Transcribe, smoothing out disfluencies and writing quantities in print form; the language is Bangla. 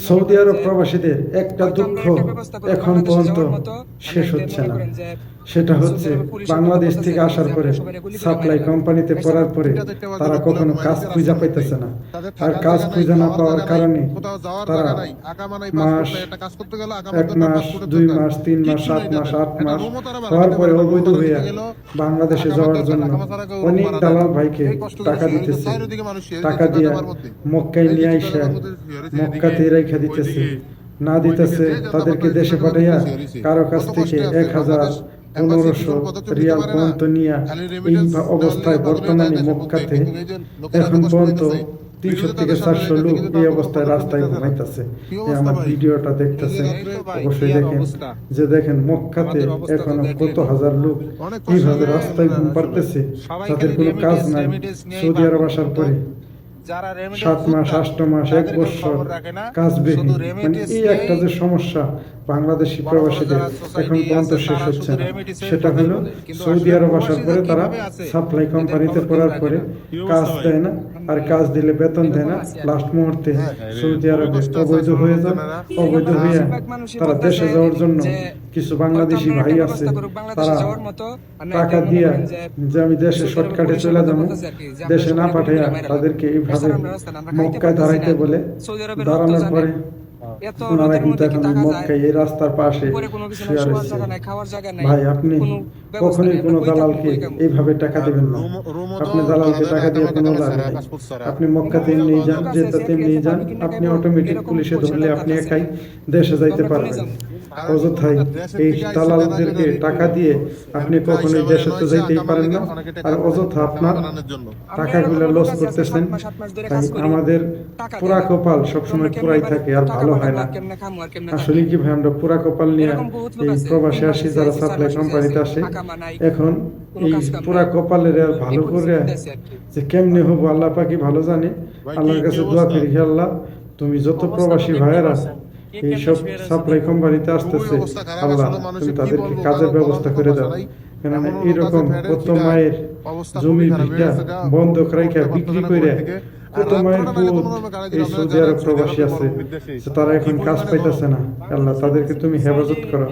সৌদি আরব প্রবাসীদের একটা দুঃখ এখন পর্যন্ত শেষ হচ্ছে না। সেটা হচ্ছে বাংলাদেশ থেকে আসার পরে সাপ্লাই কোম্পানিতে পড়ার পরে তারা কখনো কাজ খুঁজে পাইতেছে না। আর কাজ খুঁজে না পাওয়ার কারণে তারা মাস, 1 মাস, 2 মাস, 3 মাস, 7 মাস, 8 মাস হওয়ার পরে অবৈধ হইয়া বাংলাদেশে যাওয়ার জন্য অনেক দালাল ভাইকে টাকা দিতেছে। টাকা দিয়া মক্কায় নিয়ে আইসা মক্কাতে রেখে দিতেছে, না দিতেছে তাদেরকে দেশে পাঠাইয়া কারো কাছ থেকে 1000, 1500 রিয়াল পর্যন্ত নিয়ে এই অবস্থায় বর্তমানে মক্কাতে এখন পর্যন্ত 300 থেকে 400 লোক এই অবস্থায় রাস্তায় ঘুমাইতেছে। আমার ভিডিওটা দেখতেছেন, অবশ্যই দেখেন যে দেখেন মক্কাতে এখনো কত হাজার লোক এইভাবে রাস্তায় ঘুম পারতেছে, তাদের কোনো কাজ নাই। সৌদি আরব আসার পরে 7 মাস, 8 মাস, 1 বছর কাজবিহীন, মানে এই একটা যে সমস্যা বাংলাদেশি প্রবাসীদের এখন পর্যন্ত শেষ হচ্ছে না। সেটা হলো সৌদি আরব আসার পরে তারা সাপ্লাই কোম্পানিতে পড়ার পরে কাজ দেয় না, আর কাজ দিলে বেতন দেয় না। লাস্ট মুহূর্তে সৌদি আরবে অবৈধ হয়ে যান, অবৈধ হয়ে তারা দেশে যাওয়ার জন্য কিছু বাংলাদেশি ভাই আছে, তারা টাকা দিয়া যে আমি দেশে শর্টকাটে চলে যাবো, দেশে না পাঠাইয়া তাদেরকে এইভাবে মক্কায় দাঁড়াইতে বলে। দাঁড়ানোর পরে ওনারা কিন্তু এখন মক্কায় এই রাস্তার পাশে শুয়ে রয়েছে। ভাই, আপনি কখনোই কোনো দালালকে এইভাবে টাকা দেবেন না। আপনি দালালকে টাকা দিয়ে কোনো লাভ নাই। আপনি মক্কাতে এমনিই যান, যেতে তেমনিই যান, আপনি অটোমেটিক পুলিশে ধরলে আপনি একাই দেশে যাইতে পারবেন। অযথাই এই দালালদেরকে টাকা দিয়ে আপনি কখনোই দেশে তো যাইতেই পারেন না, আর অযথা আপনার টাকাগুলো লস করতেছেন। তাই আমাদের পুরা কপাল সবসময় পুরাই থাকে, আর ভালো হয় না। আসলে কি ভাই, আমরা পুরা কপাল নিয়ে এই প্রবাসে আসি, যারা সাপ্লাই কোম্পানিতে আসে, এখন এই পুরা কপালের আর ভালো করে যে কেমনে হবো আল্লাহ পাকি ভালো জানে। আল্লাহর কাছে দোয়া করি, হে আল্লাহ, তুমি যত প্রবাসী ভাইয়েরা এইসব সাপ্লাই কোম্পানিতে আসতেছে, আল্লাহ তুমি তাদেরকে কাজের ব্যবস্থা করে দাও। কেননা এইরকম কত মায়ের জমি ভিটা বন্ধক রাইখা বিক্রি করে কত মায়ের পুত এই সৌদি আরব প্রবাসী আছে, তারা এখন কাজ পাইতেছে না। আল্লাহ তাদেরকে তুমি হেফাজত করো।